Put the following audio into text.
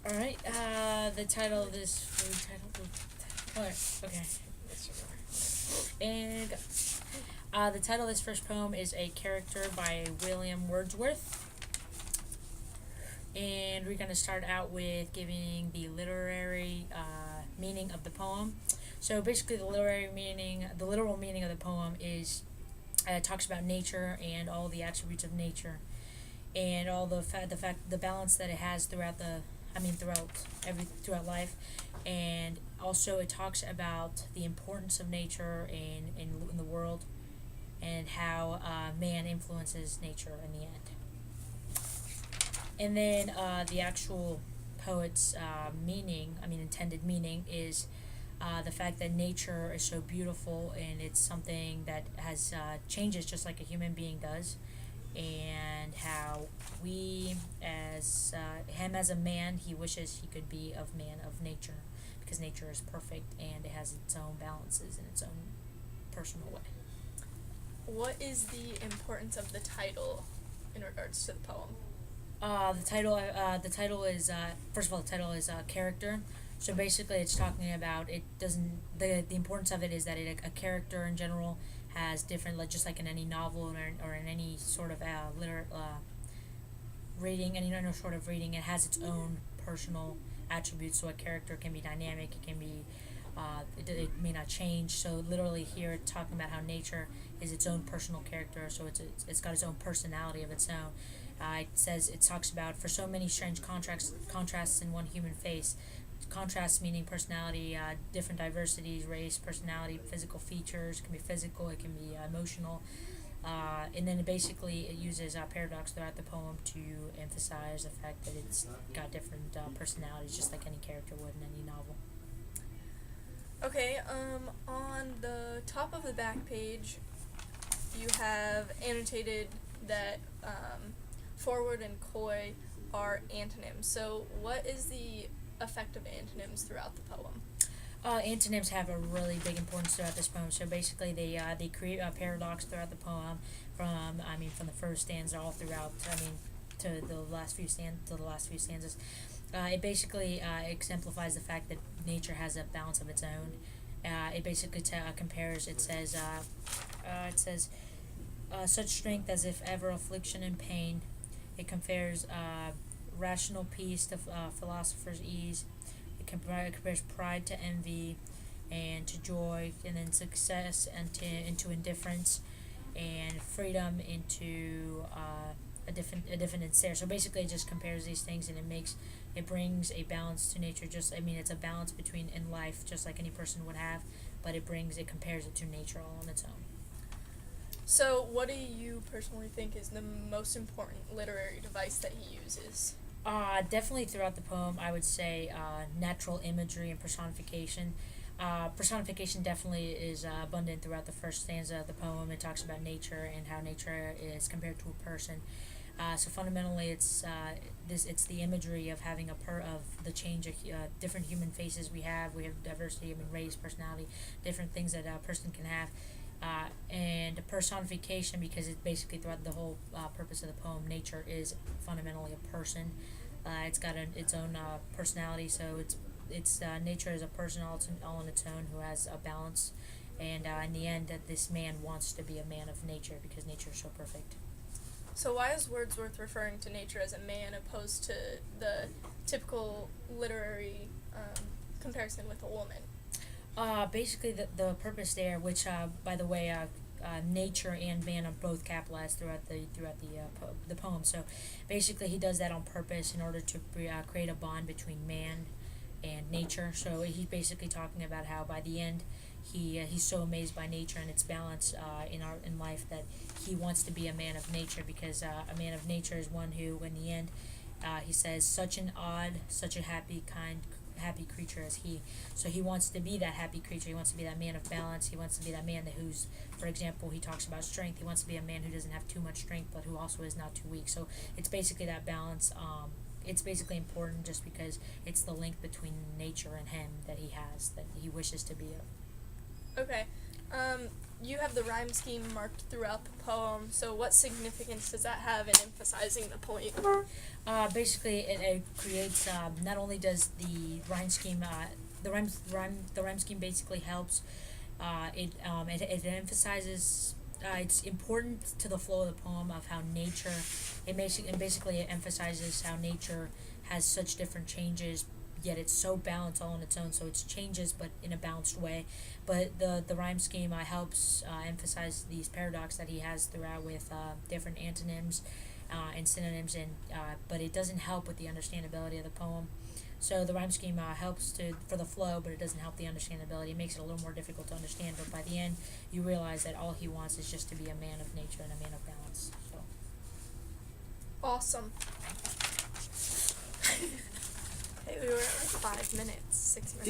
All right. The title of this. Okay. And the title of this first poem is A Character by William Wordsworth. And we're going to start out with giving the literary meaning of the poem. So basically, the literal meaning of the poem is it talks about nature and all the attributes of nature, and all the balance that it has throughout life, and also it talks about the importance of nature in the world, and how man influences nature in the end. And then the actual poet's intended meaning is the fact that nature is so beautiful, and it's something that has changes just like a human being does, and how him as a man, he wishes he could be of man of nature, because nature is perfect and it has its own balances in its own personal way. What is the importance of the title in regards to the poem? The title is first of all, the title is character. So basically, it's talking about it doesn't the importance of it is that a character in general has different, like, just like in any novel or in any sort of reading, it has its own personal attributes. So a character can be dynamic, it can be it may not change. So literally here it's talking about how nature is its own personal character, so it's got its own personality of its own. It talks about, for so many strange contrasts in one human face. Contrasts meaning personality, different diversities, race, personality, physical features. It can be physical, it can be emotional. And then it uses paradox throughout the poem to emphasize the fact that it's got different personalities, just like any character would in any novel. Okay, on the top of the back page, you have annotated that forward and coy are antonyms. So, what is the effect of antonyms throughout the poem? Antonyms have a really big importance throughout this poem. So basically, they create a paradox throughout the poem, from the first stanza all throughout. To the last few stanzas. It basically exemplifies the fact that nature has a balance of its own. It basically compares. It says, such strength as if ever affliction and pain. It compares rational peace to philosopher's ease. It compares pride to envy, and to joy, and then success into indifference, and freedom into a different despair. So basically, it just compares these things, and it brings a balance to nature. It's a balance between in life, just like any person would have, but it compares it to nature all on its own. So, what do you personally think is the most important literary device that he uses? Definitely throughout the poem, I would say natural imagery and personification. Personification definitely is abundant throughout the first stanza of the poem. It talks about nature and how nature is compared to a person. So fundamentally, it's the imagery of having of the change of different human faces we have. We have diversity, race, personality, different things that a person can have. And personification, because it's basically throughout the whole purpose of the poem, nature is fundamentally a person. It's got its own personality, so it's nature is a person all on its own, who has a balance, and in the end, that this man wants to be a man of nature because nature is so perfect. So, why is Wordsworth referring to nature as a man opposed to the typical literary comparison with a woman? Basically, the purpose there, which by the way, nature and man are both capitalized throughout the poem. So basically, he does that on purpose in order to create a bond between man and nature. So he's basically talking about how by the end, he's so amazed by nature and its balance in life, that he wants to be a man of nature, because a man of nature is one who, in the end, he says, such a happy creature as he. So he wants to be that happy creature. He wants to be that man of balance. He wants to be that man who's, for example, he talks about strength. He wants to be a man who doesn't have too much strength, but who also is not too weak. So it's basically that balance. It's basically important just because it's the link between nature and him that he wishes to be. Okay. you have the rhyme scheme marked throughout the poem. So what significance does that have in emphasizing the point? Basically, it creates. Not only does the rhyme scheme, the rhyme scheme basically helps. It emphasizes. It's important to the flow of the poem of how nature. Basically it emphasizes how nature has such different changes, yet it's so balanced all on its own. So it's changes, but in a balanced way. But the rhyme scheme helps emphasize these paradox that he has throughout with different antonyms and synonyms, and but it doesn't help with the understandability of the poem. So the rhyme scheme helps for the flow, but it doesn't help the understandability. It makes it a little more difficult to understand. But by the end, you realize that all he wants is just to be a man of nature and a man of balance. So. Awesome. Hey, we were at like 5 minutes, 6 minutes.